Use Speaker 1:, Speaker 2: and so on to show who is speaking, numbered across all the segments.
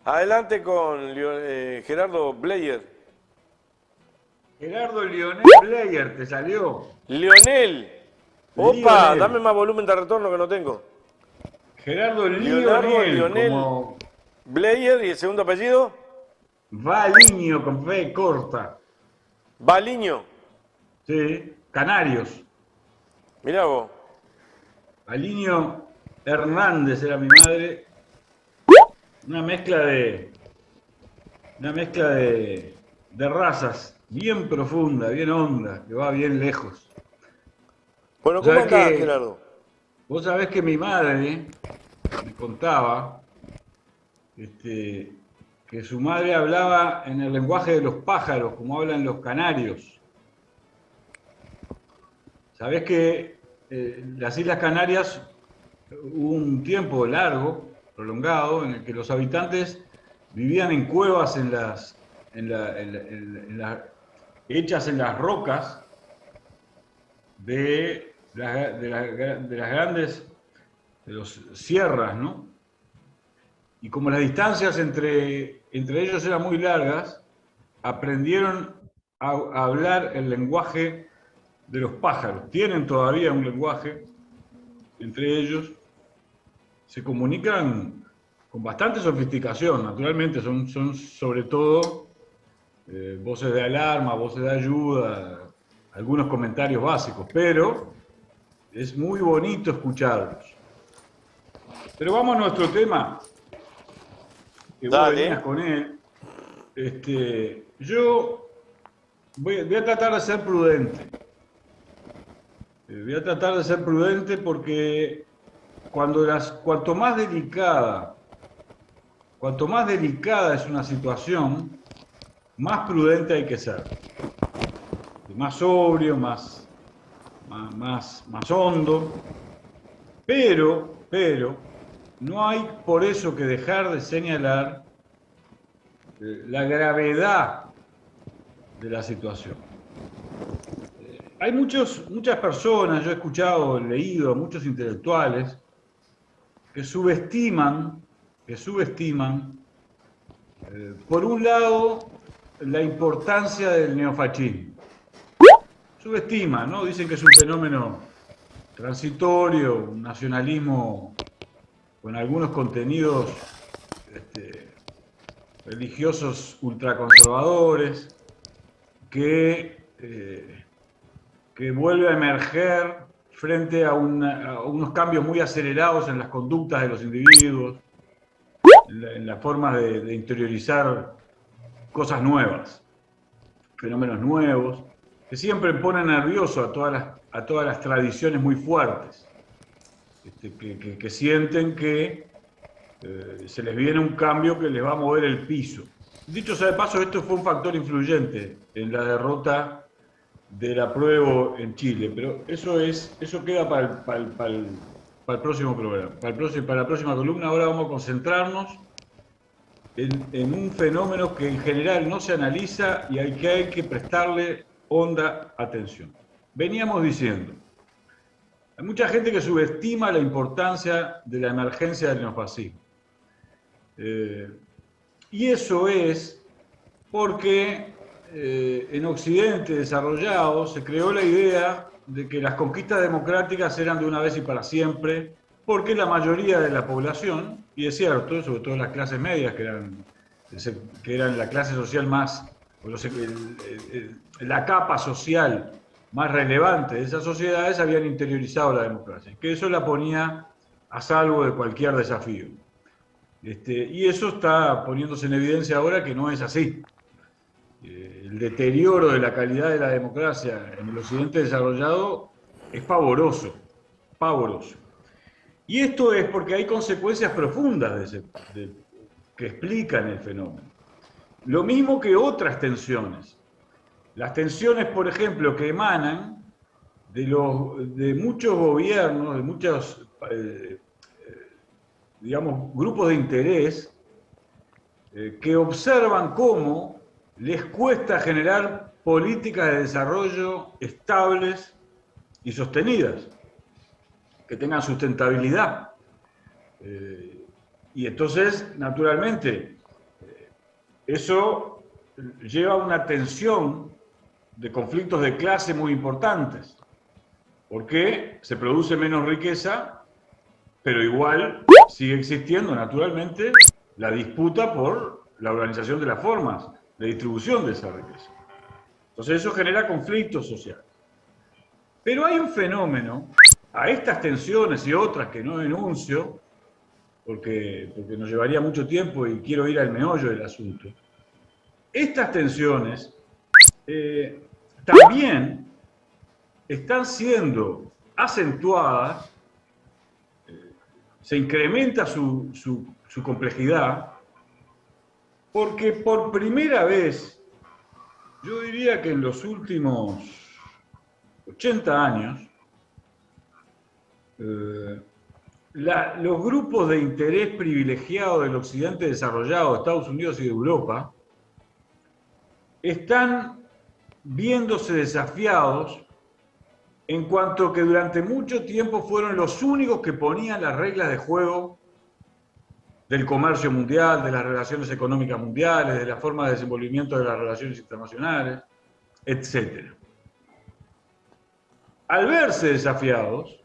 Speaker 1: Adelante con Gerardo Bleyer.
Speaker 2: Gerardo Lionel Player, te salió.
Speaker 1: Lionel. Opa, dame
Speaker 2: Lionel.
Speaker 1: más volumen de retorno que no tengo.
Speaker 2: Gerardo
Speaker 1: Leonardo
Speaker 2: Lionel,
Speaker 1: Lionel
Speaker 2: como
Speaker 1: Bleyer y el segundo apellido,
Speaker 2: Valiño con fe corta.
Speaker 1: Baliño.
Speaker 2: Sí, Canarios.
Speaker 1: Mirá vos.
Speaker 2: Valiño Hernández era mi madre. Una mezcla de. Una mezcla de razas bien profunda, bien honda, que va bien lejos.
Speaker 1: Bueno,
Speaker 2: Vos
Speaker 1: ¿cómo
Speaker 2: sabés
Speaker 1: andás,
Speaker 2: que,
Speaker 1: Gerardo?
Speaker 2: vos sabés que mi madre me contaba este, que su madre hablaba en el lenguaje de los pájaros, como hablan los canarios. Sabés que las Islas Canarias hubo un tiempo largo, prolongado, en el que los habitantes vivían en cuevas hechas en las rocas de las grandes de los sierras, ¿no? Y como las distancias entre ellos eran muy largas, aprendieron a hablar el lenguaje de los pájaros. Tienen todavía un lenguaje entre ellos, se comunican con bastante sofisticación, naturalmente, son sobre todo voces de alarma, voces de ayuda, algunos comentarios básicos, pero es muy bonito escucharlos. Pero vamos a nuestro tema, que vos
Speaker 1: Dale.
Speaker 2: venías con él. Yo voy a tratar de ser prudente. Voy a tratar de ser prudente porque cuanto más delicada es una situación, más prudente hay que ser. Más sobrio, más hondo. Pero, no hay por eso que dejar de señalar la gravedad de la situación. Hay muchas personas, yo he escuchado, he leído a muchos intelectuales que subestiman, por un lado, la importancia del neofascismo. Subestiman, ¿no? Dicen que es un fenómeno transitorio, un nacionalismo con algunos contenidos religiosos ultraconservadores, que vuelve a emerger frente a unos cambios muy acelerados en las conductas de los individuos, en las formas de interiorizar cosas nuevas, fenómenos nuevos, que siempre ponen nervioso a todas las tradiciones muy fuertes, que sienten que se les viene un cambio que les va a mover el piso. Dicho sea de paso, esto fue un factor influyente en la derrota del apruebo en Chile, pero eso queda para el próximo programa, para la próxima columna. Ahora vamos a concentrarnos en un fenómeno que en general no se analiza y al que hay que prestarle honda atención. Veníamos diciendo, hay mucha gente que subestima la importancia de la emergencia del neofascismo. Y eso es porque en Occidente desarrollado se creó la idea de que las conquistas democráticas eran de una vez y para siempre, porque la mayoría de la población, y es cierto, sobre todo las clases medias, que eran la clase social más, la capa social más relevante de esas sociedades, habían interiorizado la democracia, que eso la ponía a salvo de cualquier desafío. Y eso está poniéndose en evidencia ahora que no es así. El deterioro de la calidad de la democracia en el occidente desarrollado es pavoroso, pavoroso. Y esto es porque hay consecuencias profundas que explican el fenómeno. Lo mismo que otras tensiones. Las tensiones, por ejemplo, que emanan de muchos gobiernos, de muchos, digamos, grupos de interés que observan cómo les cuesta generar políticas de desarrollo estables y sostenidas, que tengan sustentabilidad. Y entonces, naturalmente, eso lleva a una tensión de conflictos de clase muy importantes, porque se produce menos riqueza, pero igual sigue existiendo naturalmente la disputa por la organización de las formas de distribución de esa riqueza. Entonces eso genera conflictos sociales. Pero hay un fenómeno, a estas tensiones y otras que no enuncio, porque nos llevaría mucho tiempo y quiero ir al meollo del asunto. Estas tensiones también están siendo acentuadas, se incrementa su complejidad, porque por primera vez, yo diría que en los últimos 80 años, los grupos de interés privilegiado del occidente desarrollado, de Estados Unidos y de Europa, están viéndose desafiados en cuanto que durante mucho tiempo fueron los únicos que ponían las reglas de juego del comercio mundial, de las relaciones económicas mundiales, de la forma de desenvolvimiento de las relaciones internacionales, etc. Al verse desafiados,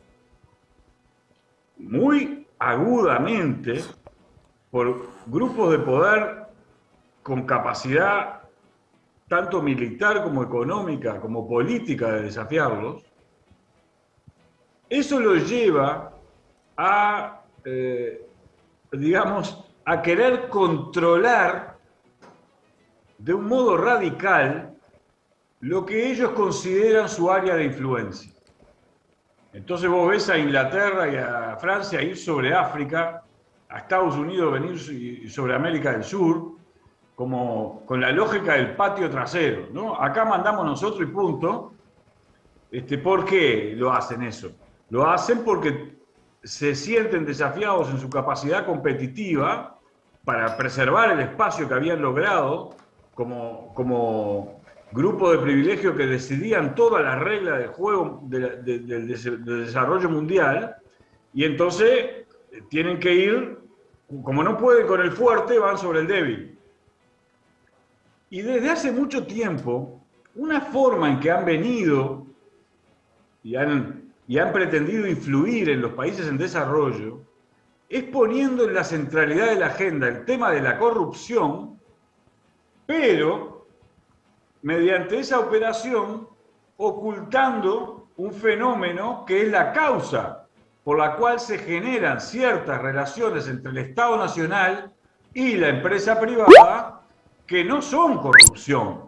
Speaker 2: muy agudamente, por grupos de poder con capacidad tanto militar como económica, como política de desafiarlos, eso los lleva a, digamos, a querer controlar de un modo radical lo que ellos consideran su área de influencia. Entonces vos ves a Inglaterra y a Francia ir sobre África, a Estados Unidos venir sobre América del Sur, como con la lógica del patio trasero, ¿no? Acá mandamos nosotros y punto. ¿Por qué lo hacen eso? Lo hacen porque se sienten desafiados en su capacidad competitiva para preservar el espacio que habían logrado como grupo de privilegio que decidían todas las reglas del juego del desarrollo mundial, y entonces tienen que ir, como no pueden con el fuerte, van sobre el débil. Y desde hace mucho tiempo, una forma en que han venido y han pretendido influir en los países en desarrollo es poniendo en la centralidad de la agenda el tema de la corrupción, pero mediante esa operación ocultando un fenómeno que es la causa por la cual se generan ciertas relaciones entre el Estado Nacional y la empresa privada que no son corrupción,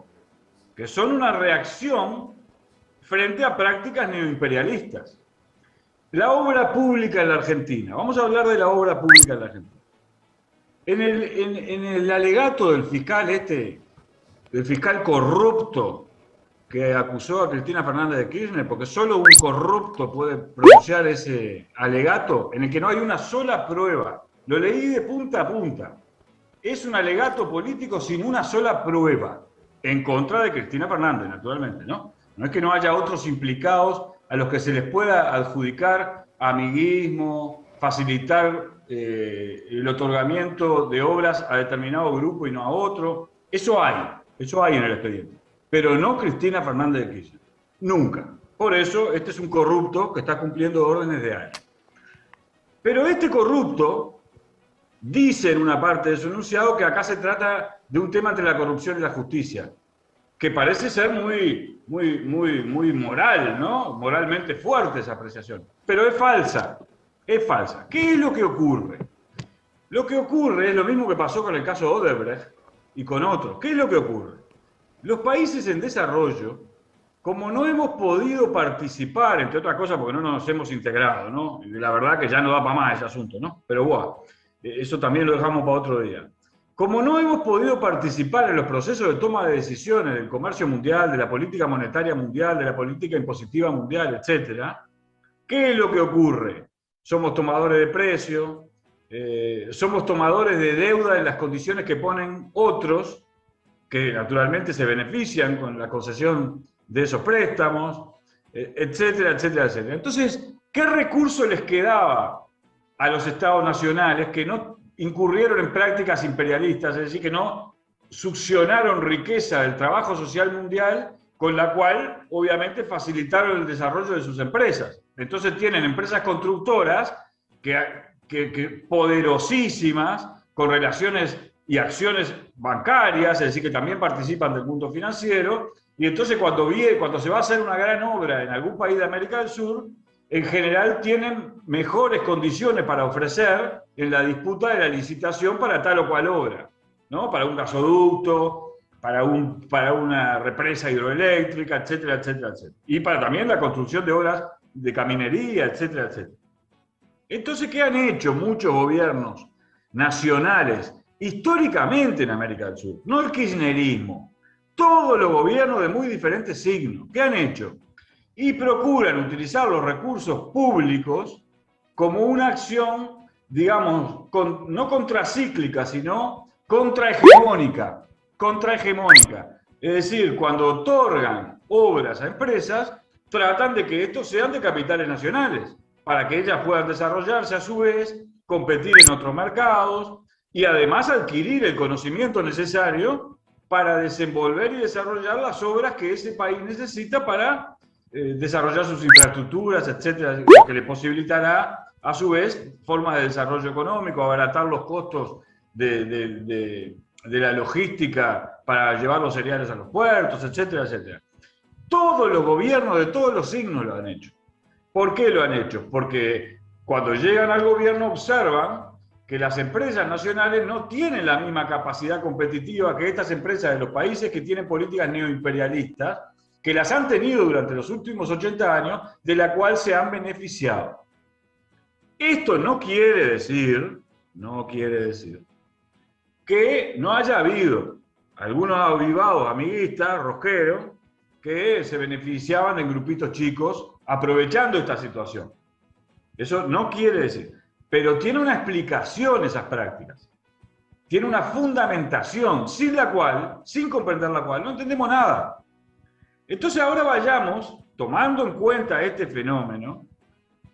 Speaker 2: que son una reacción frente a prácticas neoimperialistas. La obra pública en la Argentina. Vamos a hablar de la obra pública en la Argentina. En el alegato del fiscal del fiscal corrupto que acusó a Cristina Fernández de Kirchner, porque solo un corrupto puede pronunciar ese alegato en el que no hay una sola prueba. Lo leí de punta a punta. Es un alegato político sin una sola prueba, en contra de Cristina Fernández, naturalmente, ¿no? No es que no haya otros implicados a los que se les pueda adjudicar amiguismo, facilitar el otorgamiento de obras a determinado grupo y no a otro. Eso hay en el expediente. Pero no Cristina Fernández de Kirchner. Nunca. Por eso, este es un corrupto que está cumpliendo órdenes de años. Pero este corrupto dice en una parte de su enunciado que acá se trata de un tema entre la corrupción y la justicia, que parece ser muy moral, ¿no? Moralmente fuerte esa apreciación. Pero es falsa. Es falsa. ¿Qué es lo que ocurre? Lo que ocurre es lo mismo que pasó con el caso Odebrecht y con otros. ¿Qué es lo que ocurre? Los países en desarrollo, como no hemos podido participar, entre otras cosas porque no nos hemos integrado, ¿no? Y la verdad que ya no da para más ese asunto, ¿no? Pero bueno, eso también lo dejamos para otro día. Como no hemos podido participar en los procesos de toma de decisiones del comercio mundial, de la política monetaria mundial, de la política impositiva mundial, etc., ¿qué es lo que ocurre? Somos tomadores de precios, somos tomadores de deuda en las condiciones que ponen otros, que naturalmente se benefician con la concesión de esos préstamos, etcétera, etcétera, etcétera. Entonces, ¿qué recurso les quedaba a los estados nacionales que no incurrieron en prácticas imperialistas, es decir, que no succionaron riqueza del trabajo social mundial, con la cual obviamente facilitaron el desarrollo de sus empresas. Entonces tienen empresas constructoras poderosísimas, con relaciones y acciones bancarias, es decir, que también participan del mundo financiero, y entonces cuando se va a hacer una gran obra en algún país de América del Sur, en general tienen mejores condiciones para ofrecer en la disputa de la licitación para tal o cual obra, ¿no? Para un gasoducto, para una represa hidroeléctrica, etcétera, etcétera, etcétera. Y para también la construcción de obras de caminería, etcétera, etcétera. Entonces, ¿qué han hecho muchos gobiernos nacionales históricamente en América del Sur? No el kirchnerismo, todos los gobiernos de muy diferentes signos. ¿Qué han hecho? Y procuran utilizar los recursos públicos como una acción, digamos, no contracíclica, sino contrahegemónica. Es decir, cuando otorgan obras a empresas, tratan de que estos sean de capitales nacionales, para que ellas puedan desarrollarse a su vez, competir en otros mercados y además adquirir el conocimiento necesario para desenvolver y desarrollar las obras que ese país necesita para desarrollar sus infraestructuras, etcétera, lo que le posibilitará a su vez formas de desarrollo económico, abaratar los costos de la logística para llevar los cereales a los puertos, etcétera, etcétera. Todos los gobiernos de todos los signos lo han hecho. ¿Por qué lo han hecho? Porque cuando llegan al gobierno observan que las empresas nacionales no tienen la misma capacidad competitiva que estas empresas de los países que tienen políticas neoimperialistas, que las han tenido durante los últimos 80 años, de la cual se han beneficiado. Esto no quiere decir que no haya habido algunos avivados amiguistas, rosqueros, que se beneficiaban en grupitos chicos aprovechando esta situación. Eso no quiere decir, pero tiene una explicación esas prácticas. Tiene una fundamentación sin la cual, sin comprender la cual, no entendemos nada. Entonces ahora vayamos, tomando en cuenta este fenómeno,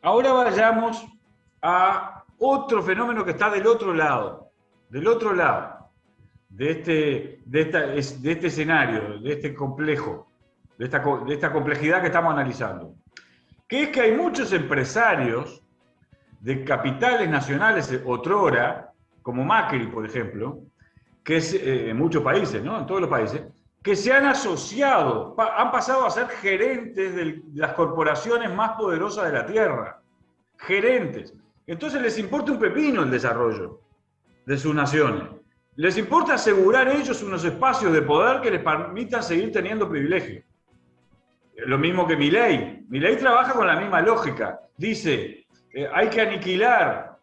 Speaker 2: ahora vayamos a otro fenómeno que está del otro lado de este escenario, de este complejo, de esta complejidad que estamos analizando, que es que hay muchos empresarios de capitales nacionales otrora, como Macri, por ejemplo, que es en muchos países, ¿no? En todos los países, que se han asociado, han pasado a ser gerentes de las corporaciones más poderosas de la Tierra. Gerentes. Entonces les importa un pepino el desarrollo de sus naciones. Les importa asegurar ellos unos espacios de poder que les permitan seguir teniendo privilegios. Lo mismo que Milei. Milei trabaja con la misma lógica. Dice, hay que aniquilar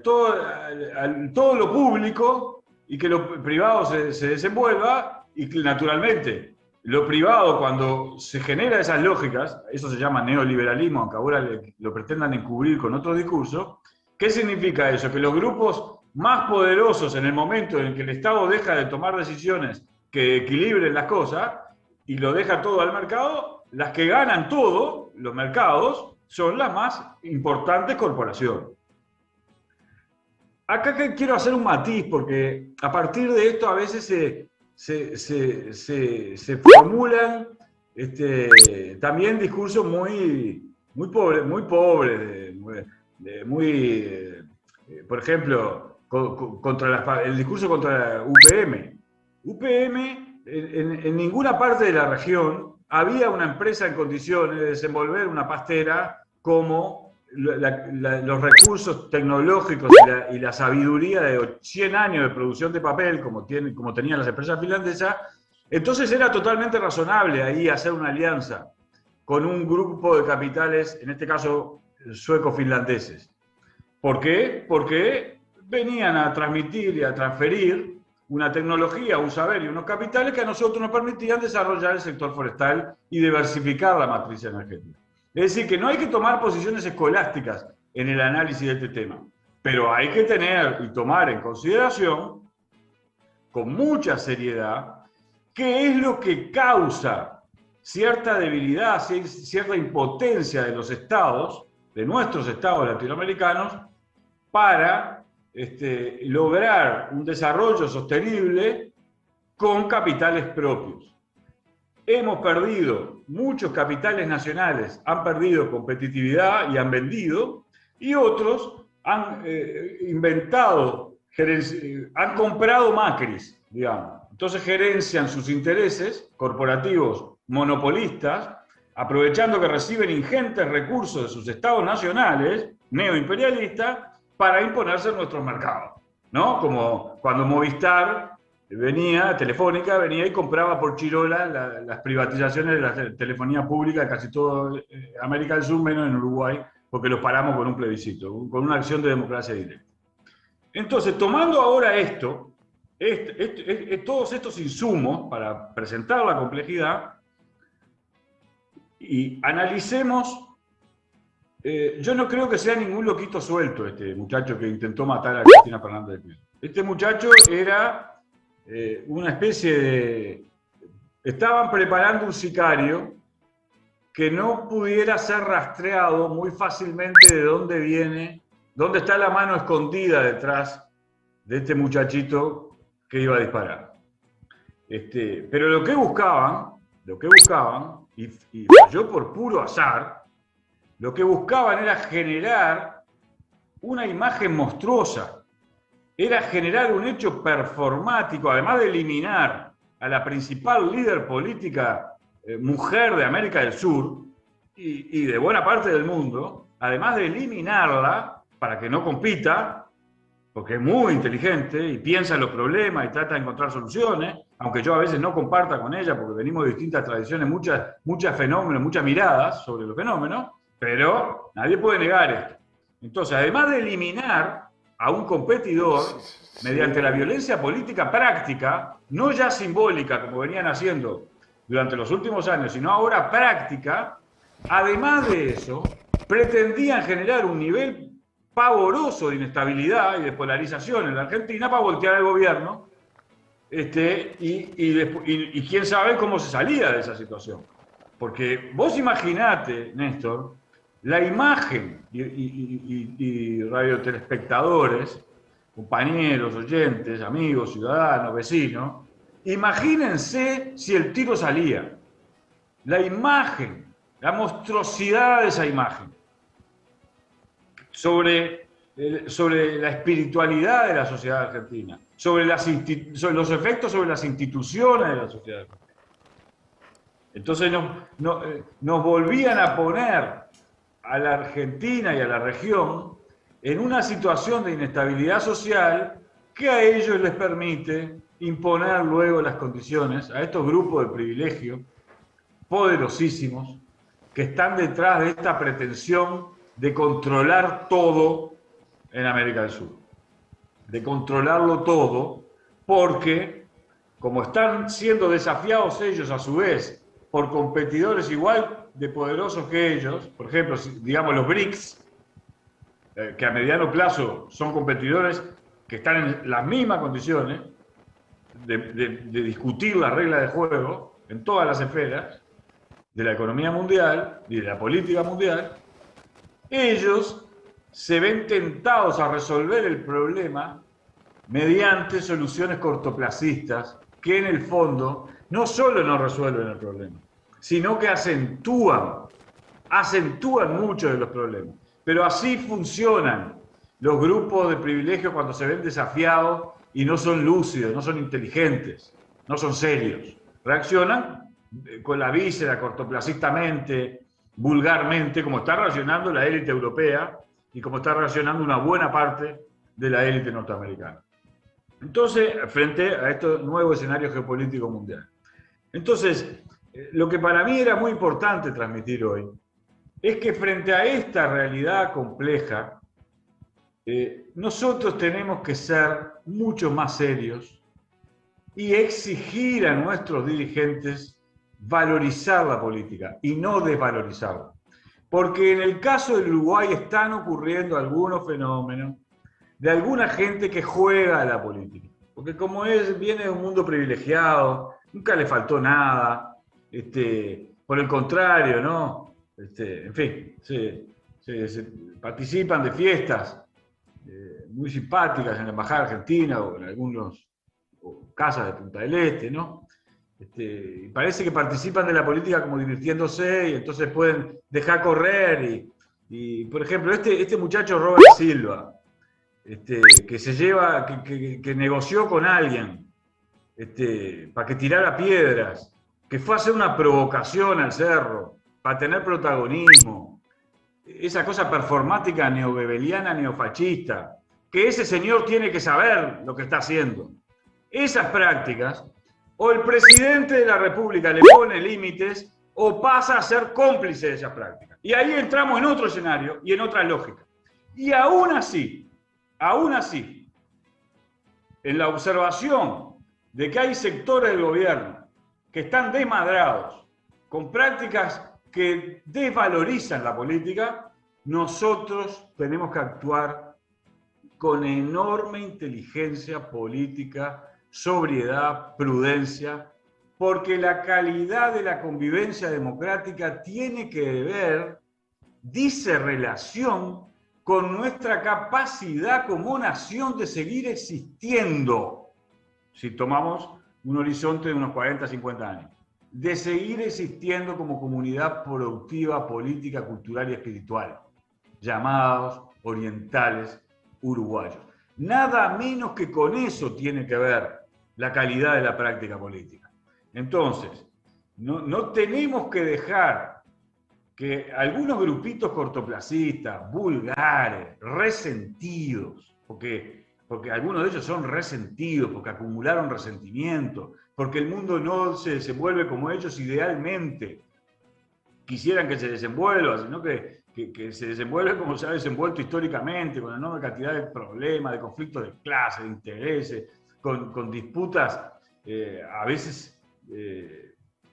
Speaker 2: todo lo público y que lo privado se desenvuelva, y que naturalmente lo privado, cuando se genera esas lógicas, eso se llama neoliberalismo, aunque ahora lo pretendan encubrir con otro discurso. ¿Qué significa eso? Que los grupos más poderosos, en el momento en que el Estado deja de tomar decisiones que equilibren las cosas y lo deja todo al mercado, las que ganan todo, los mercados, son las más importantes corporaciones. Acá quiero hacer un matiz, porque a partir de esto a veces se formulan también discursos muy pobres, por ejemplo, el discurso contra la UPM. UPM, en ninguna parte de la región había una empresa en condiciones de desenvolver una pastera como los recursos tecnológicos y la sabiduría de 100 años de producción de papel, como tenían las empresas finlandesas. Entonces era totalmente razonable ahí hacer una alianza con un grupo de capitales, en este caso sueco-finlandeses. ¿Por qué? Porque venían a transmitir y a transferir una tecnología, un saber y unos capitales que a nosotros nos permitían desarrollar el sector forestal y diversificar la matriz energética. Es decir, que no hay que tomar posiciones escolásticas en el análisis de este tema, pero hay que tener y tomar en consideración, con mucha seriedad, qué es lo que causa cierta debilidad, cierta impotencia de los estados, de nuestros estados latinoamericanos, para lograr un desarrollo sostenible con capitales propios. Hemos perdido, muchos capitales nacionales han perdido competitividad y han vendido, y otros han inventado, han comprado macris, digamos. Entonces gerencian sus intereses corporativos monopolistas, aprovechando que reciben ingentes recursos de sus estados nacionales, neoimperialistas, para imponerse en nuestros mercados, ¿no? Como cuando Movistar Telefónica venía y compraba por chirola las privatizaciones de la telefonía pública de casi toda América del Sur, menos en Uruguay, porque los paramos con un plebiscito, con una acción de democracia directa. Entonces, tomando ahora todos estos insumos para presentar la complejidad, y analicemos, yo no creo que sea ningún loquito suelto este muchacho que intentó matar a Cristina Fernández de Kirchner. Este muchacho era una especie de... Estaban preparando un sicario que no pudiera ser rastreado muy fácilmente de dónde viene, dónde está la mano escondida detrás de este muchachito que iba a disparar. Pero lo que buscaban, y yo por puro azar, lo que buscaban era generar una imagen monstruosa, era generar un hecho performático, además de eliminar a la principal líder política mujer de América del Sur y de buena parte del mundo, además de eliminarla para que no compita, porque es muy inteligente y piensa en los problemas y trata de encontrar soluciones, aunque yo a veces no comparta con ella porque venimos de distintas tradiciones, muchas fenómenos, muchas miradas sobre los fenómenos, pero nadie puede negar esto. Entonces, además de eliminar a un competidor mediante la violencia política práctica, no ya simbólica como venían haciendo durante los últimos años, sino ahora práctica, además de eso, pretendían generar un nivel pavoroso de inestabilidad y de polarización en la Argentina para voltear al gobierno, y quién sabe cómo se salía de esa situación. Porque vos imaginate, Néstor, la imagen y radiotelespectadores, compañeros, oyentes, amigos, ciudadanos, vecinos, imagínense si el tiro salía. La imagen, la monstruosidad de esa imagen sobre la espiritualidad de la sociedad argentina, sobre los efectos sobre las instituciones de la sociedad argentina. Entonces nos volvían a poner a la Argentina y a la región en una situación de inestabilidad social que a ellos les permite imponer luego las condiciones a estos grupos de privilegio poderosísimos que están detrás de esta pretensión de controlar todo en América del Sur. De controlarlo todo, porque como están siendo desafiados ellos a su vez por competidores igual de poderosos que ellos, por ejemplo, digamos los BRICS, que a mediano plazo son competidores que están en las mismas condiciones de discutir las reglas de juego en todas las esferas de la economía mundial y de la política mundial, ellos se ven tentados a resolver el problema mediante soluciones cortoplacistas que en el fondo no solo no resuelven el problema, sino que acentúan muchos de los problemas. Pero así funcionan los grupos de privilegio cuando se ven desafiados y no son lúcidos, no son inteligentes, no son serios. Reaccionan con la víscera, cortoplacistamente, vulgarmente, como está reaccionando la élite europea y como está reaccionando una buena parte de la élite norteamericana. Entonces, frente a este nuevo escenario geopolítico mundial. Entonces, lo que para mí era muy importante transmitir hoy es que frente a esta realidad compleja, nosotros tenemos que ser mucho más serios y exigir a nuestros dirigentes valorizar la política y no desvalorizarla. Porque en el caso del Uruguay están ocurriendo algunos fenómenos de alguna gente que juega a la política. Porque como viene de un mundo privilegiado, nunca le faltó nada, por el contrario, ¿no? En fin, se participan de fiestas muy simpáticas en la Embajada Argentina o o casas de Punta del Este, ¿no? Y parece que participan de la política como divirtiéndose y entonces pueden dejar correr. Y por ejemplo, este muchacho Robert Silva, que se lleva, que negoció con alguien para que tirara piedras, que fue a hacer una provocación al cerro, para tener protagonismo, esa cosa performática neobebeliana, neofascista, que ese señor tiene que saber lo que está haciendo. Esas prácticas, o el presidente de la República le pone límites, o pasa a ser cómplice de esas prácticas. Y ahí entramos en otro escenario y en otra lógica. Y aún así, en la observación de que hay sectores del gobierno que están desmadrados, con prácticas que desvalorizan la política, nosotros tenemos que actuar con enorme inteligencia política, sobriedad, prudencia, porque la calidad de la convivencia democrática tiene que ver, dice relación, con nuestra capacidad como nación de seguir existiendo, si tomamos un horizonte de unos 40, 50 años, de seguir existiendo como comunidad productiva, política, cultural y espiritual, llamados orientales uruguayos. Nada menos que con eso tiene que ver la calidad de la práctica política. Entonces, no tenemos que dejar que algunos grupitos cortoplacistas, vulgares, resentidos, porque algunos de ellos son resentidos, porque acumularon resentimiento, porque el mundo no se desenvuelve como ellos idealmente quisieran que se desenvuelva, sino que se desenvuelve como se ha desenvuelto históricamente, con enorme cantidad de problemas, de conflictos de clase, de intereses, con disputas a veces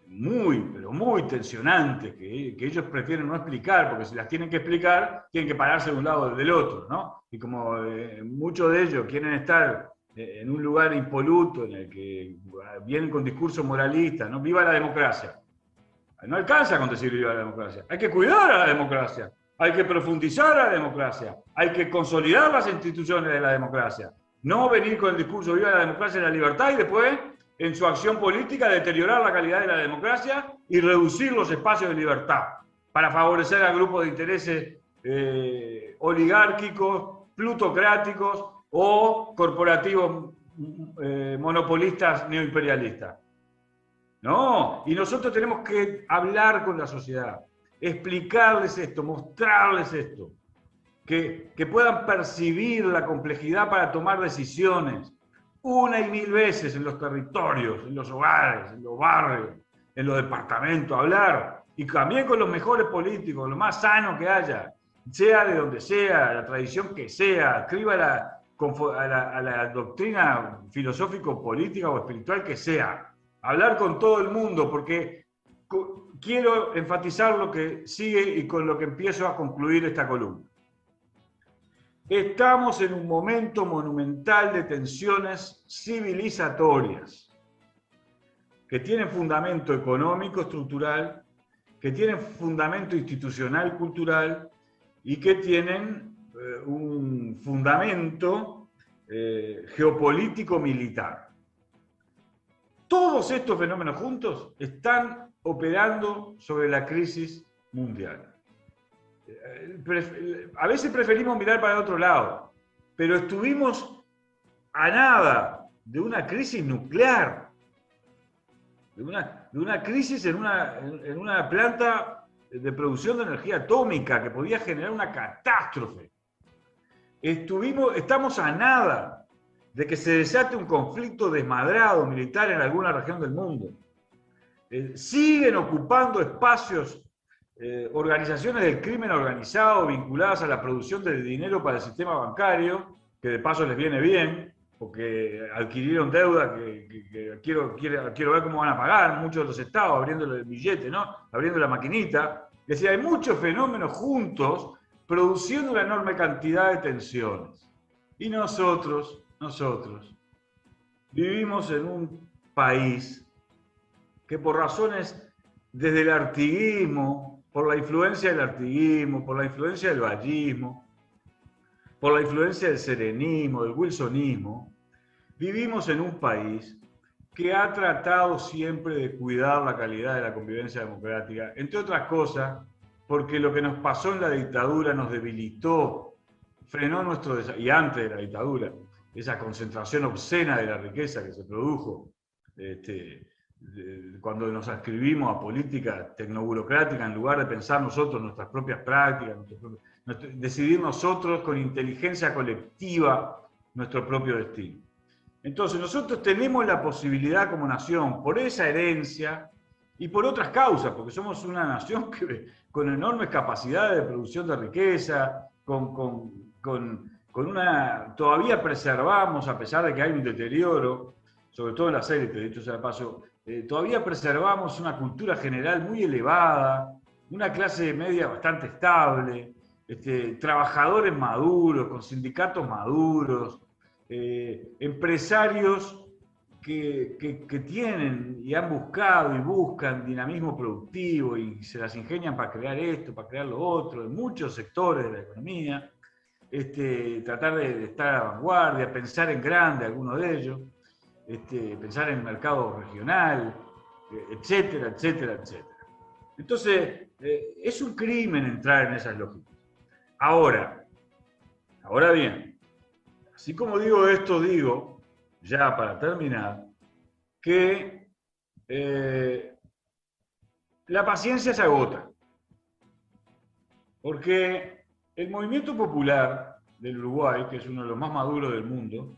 Speaker 2: pero muy tensionantes, que ellos prefieren no explicar, porque si las tienen que explicar, tienen que pararse de un lado o del otro, ¿no? Y como muchos de ellos quieren estar en un lugar impoluto, en el que vienen con discursos moralistas, ¿no? ¡Viva la democracia! No alcanza con decir viva la democracia. Hay que cuidar a la democracia, hay que profundizar a la democracia, hay que consolidar las instituciones de la democracia. No venir con el discurso viva la democracia y la libertad y después, en su acción política, deteriorar la calidad de la democracia y reducir los espacios de libertad para favorecer a grupos de intereses oligárquicos, plutocráticos o corporativos monopolistas neoimperialistas. No, y nosotros tenemos que hablar con la sociedad, explicarles esto, mostrarles esto, que puedan percibir la complejidad para tomar decisiones una y mil veces en los territorios, en los hogares, en los barrios, en los departamentos, hablar, y también con los mejores políticos, lo más sano que haya, sea de donde sea, la tradición que sea, escriba a la doctrina filosófico-política o espiritual que sea. Hablar con todo el mundo, porque quiero enfatizar lo que sigue y con lo que empiezo a concluir esta columna. Estamos en un momento monumental de tensiones civilizatorias que tienen fundamento económico, estructural, que tienen fundamento institucional, cultural y que tienen un fundamento geopolítico, militar. Todos estos fenómenos juntos están operando sobre la crisis mundial. A veces preferimos mirar para el otro lado, pero estuvimos a nada de una crisis nuclear, de una crisis en una planta de producción de energía atómica que podía generar una catástrofe. Estamos a nada de que se desate un conflicto desmadrado militar en alguna región del mundo. Siguen ocupando espacios organizaciones del crimen organizado vinculadas a la producción de dinero para el sistema bancario, que de paso les viene bien, porque adquirieron deuda que quiero ver cómo van a pagar, muchos de los estados abriendo el billete, ¿no? Abriendo la maquinita. Es decir, hay muchos fenómenos juntos produciendo una enorme cantidad de tensiones. Y nosotros vivimos en un país que por razones desde el artiguismo, por la influencia del artiguismo, por la influencia del vallismo, por la influencia del serenismo, del wilsonismo, vivimos en un país que ha tratado siempre de cuidar la calidad de la convivencia democrática, entre otras cosas, porque lo que nos pasó en la dictadura nos debilitó, frenó nuestro desarrollo, y antes de la dictadura, esa concentración obscena de la riqueza que se produjo cuando nos adscribimos a política tecnoburocrática en lugar de pensar nosotros nuestras propias prácticas, decidir nosotros con inteligencia colectiva nuestro propio destino. Entonces nosotros tenemos la posibilidad como nación, por esa herencia y por otras causas, porque somos una nación con enormes capacidades de producción de riqueza, todavía preservamos, a pesar de que hay un deterioro, sobre todo en las élites, dicho sea de paso, todavía preservamos una cultura general muy elevada, una clase media bastante estable, trabajadores maduros, con sindicatos maduros, empresarios que tienen y han buscado y buscan dinamismo productivo y se las ingenian para crear esto, para crear lo otro, en muchos sectores de la economía, tratar de estar a la vanguardia, pensar en grande algunos de ellos, pensar en el mercado regional, etcétera, etcétera, etcétera. Entonces, es un crimen entrar en esas lógicas. Ahora bien, así como digo esto, digo, ya para terminar, que la paciencia se agota. Porque el movimiento popular del Uruguay, que es uno de los más maduros del mundo,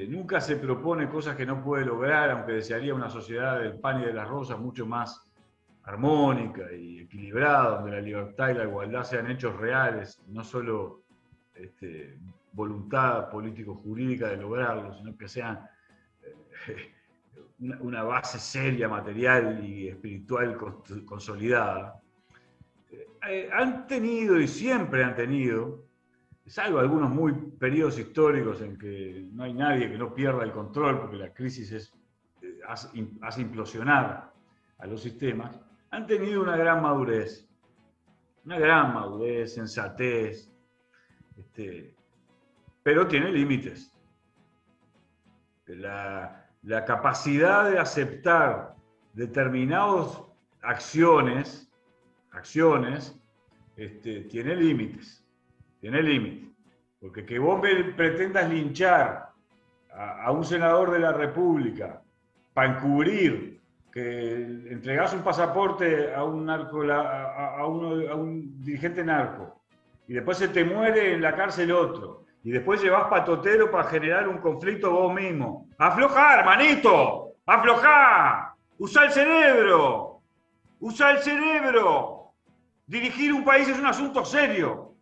Speaker 2: nunca se propone cosas que no puede lograr, aunque desearía una sociedad del pan y de las rosas mucho más armónica y equilibrada, donde la libertad y la igualdad sean hechos reales, no solo voluntad político-jurídica de lograrlo, sino que sean una base seria, material y espiritual consolidada. Han tenido y siempre han tenido, salvo algunos periodos históricos en que no hay nadie que no pierda el control porque la crisis hace implosionar a los sistemas, han tenido una gran madurez, sensatez, pero tiene límites. La capacidad de aceptar determinadas acciones, tiene límites. Porque que vos pretendas linchar a un senador de la República para encubrir que entregás un pasaporte a un dirigente narco y después se te muere en la cárcel otro y después llevás patotero para generar un conflicto vos mismo. ¡Aflojá, hermanito! ¡Aflojá! ¡Usá el cerebro! Dirigir un país es un asunto serio.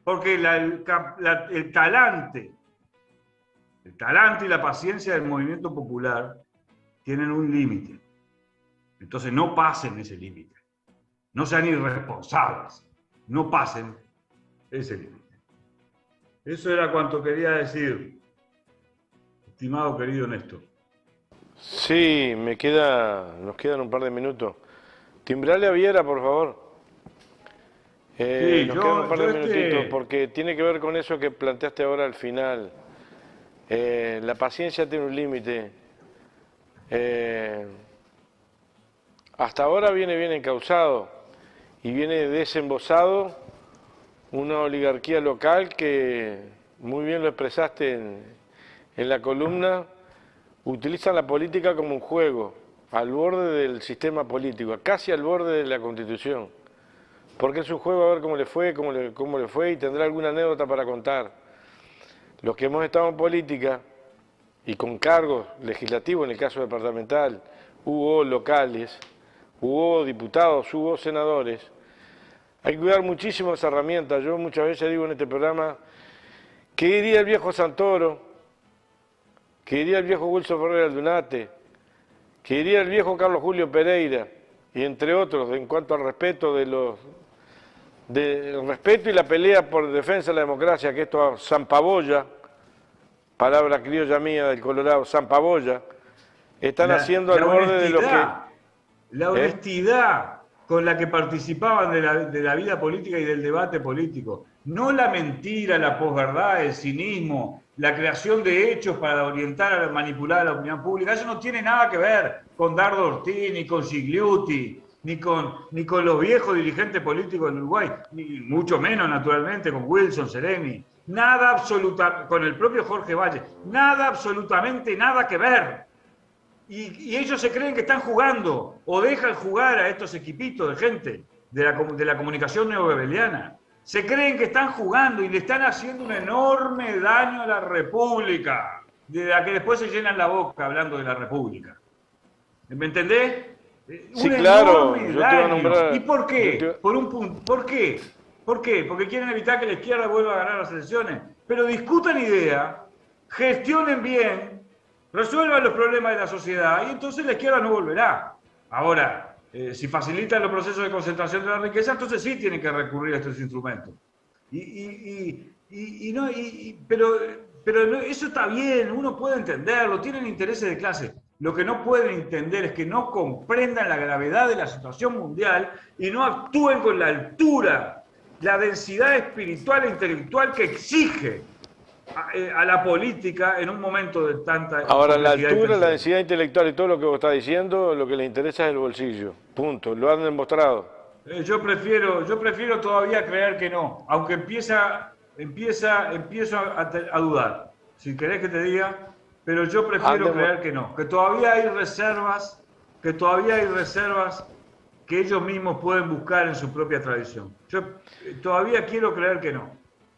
Speaker 2: Porque el talante y la paciencia del movimiento popular tienen un límite. Entonces no pasen ese límite. No sean irresponsables. No pasen ese límite. Eso era cuanto quería decir, estimado querido Néstor.
Speaker 1: Sí, nos quedan un par de minutos. Timbrale a Viera, por favor. Nos quedan un par de minutitos, porque tiene que ver con eso que planteaste ahora al final. La paciencia tiene un límite. Hasta ahora viene bien encauzado y viene desembosado una oligarquía local que, muy bien lo expresaste en la columna, utiliza la política como un juego, al borde del sistema político, casi al borde de la Constitución. Porque es un juego a ver cómo le fue, cómo le fue, y tendrá alguna anécdota para contar. Los que hemos estado en política y con cargos legislativos, en el caso departamental, hubo locales, hubo diputados, hubo senadores, hay que cuidar muchísimo esa herramienta. Yo muchas veces digo en este programa, ¿qué diría el viejo Santoro? ¿Qué diría el viejo Wilson Ferrer Aldunate? ¿Qué diría el viejo Carlos Julio Pereira? Y entre otros, en cuanto al respeto del respeto y la pelea por defensa de la democracia, que esto a Zampaboya, palabra criolla mía del Colorado, Zampaboya, están haciendo al borde de lo que...
Speaker 2: La honestidad con la que participaban de la vida política y del debate político. No la mentira, la posverdad, el cinismo, la creación de hechos para orientar, manipular a la opinión pública. Eso no tiene nada que ver con Dardo Ortiz, ni con Gigliotti, ni con los viejos dirigentes políticos del Uruguay, ni mucho menos, naturalmente, con Wilson, Sereni. Nada absoluta, con el propio Jorge Valle. Nada, absolutamente nada que ver. Y ellos se creen que están jugando, o dejan jugar a estos equipitos de gente de la comunicación neobebeliana. Se creen que están jugando y le están haciendo un enorme daño a la República, de la que después se llenan la boca hablando de la República. ¿Me entendés?
Speaker 1: Sí, claro, yo te
Speaker 2: daño.
Speaker 1: voy a nombrar...
Speaker 2: ¿Y por qué? ¿Por qué? ¿Por qué? Porque quieren evitar que la izquierda vuelva a ganar las elecciones. Pero discutan ideas, gestionen bien, resuelvan los problemas de la sociedad y entonces la izquierda no volverá. Ahora, si facilitan los procesos de concentración de la riqueza, entonces sí tienen que recurrir a estos instrumentos. Pero eso está bien, uno puede entenderlo, tienen intereses de clase. Lo que no pueden entender es que no comprendan la gravedad de la situación mundial y no actúen con la altura, la densidad espiritual e intelectual que exige a la política en un momento de tanta...
Speaker 1: Ahora, la altura, la densidad intelectual y todo lo que vos estás diciendo, lo que les interesa es el bolsillo. Punto. Lo han demostrado.
Speaker 2: Yo prefiero todavía creer que no, aunque empiezo a dudar. Si querés que te diga, pero yo prefiero creer que no, que todavía hay reservas, que ellos mismos pueden buscar en su propia tradición. Yo todavía quiero creer que no,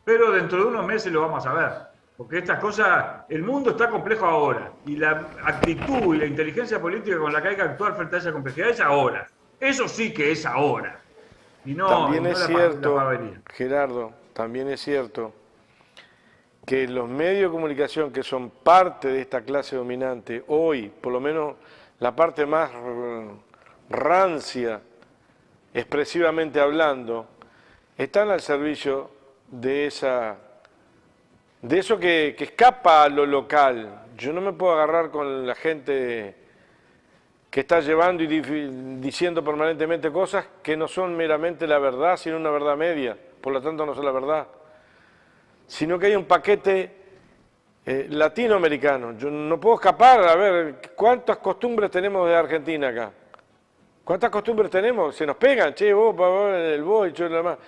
Speaker 2: pero dentro de unos meses lo vamos a ver, porque estas cosas, el mundo está complejo ahora, y la actitud y la inteligencia política con la que hay que actuar frente a esa complejidad es ahora. Eso sí que es ahora. Y no,
Speaker 1: también
Speaker 2: no
Speaker 1: es cierto, Gerardo, también es cierto que los medios de comunicación que son parte de esta clase dominante, hoy, por lo menos la parte más rancia, expresivamente hablando, están al servicio de eso que escapa a lo local. Yo no me puedo agarrar con la gente que está llevando y diciendo permanentemente cosas que no son meramente la verdad, sino una verdad media, por lo tanto no son la verdad, sino que hay un paquete latinoamericano. Yo no puedo escapar, a ver, ¿cuántas costumbres tenemos de Argentina acá? ¿Cuántas costumbres tenemos? Se nos pegan, che, vos, el vos y yo, nada más.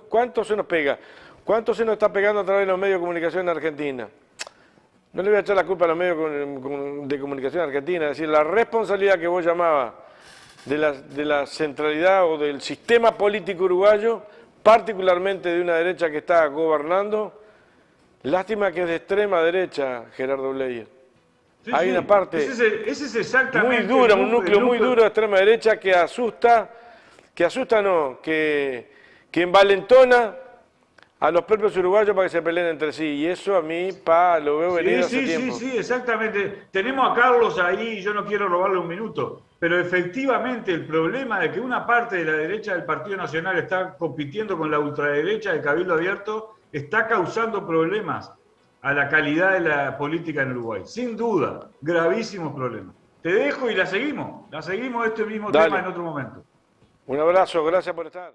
Speaker 1: ¿Cuánto se nos pega? ¿Cuánto se nos está pegando a través de los medios de comunicación en Argentina? No le voy a echar la culpa a los medios de comunicación en Argentina, es decir, la responsabilidad que vos llamabas de la centralidad o del sistema político uruguayo, particularmente de una derecha que está gobernando, lástima que es de extrema derecha, Gerardo Bleier. Sí, hay una parte
Speaker 2: ese es exactamente
Speaker 1: muy dura, un núcleo muy duro de extrema derecha que envalentona a los propios uruguayos para que se peleen entre sí, y eso a mí, lo veo venir hace tiempo.
Speaker 2: Sí, exactamente. Tenemos a Carlos ahí, yo no quiero robarle un minuto, pero efectivamente el problema de que una parte de la derecha del Partido Nacional está compitiendo con la ultraderecha de Cabildo Abierto está causando problemas a la calidad de la política en Uruguay. Sin duda, gravísimos problemas. Te dejo y la seguimos este mismo tema en otro momento.
Speaker 1: Un abrazo, gracias por estar.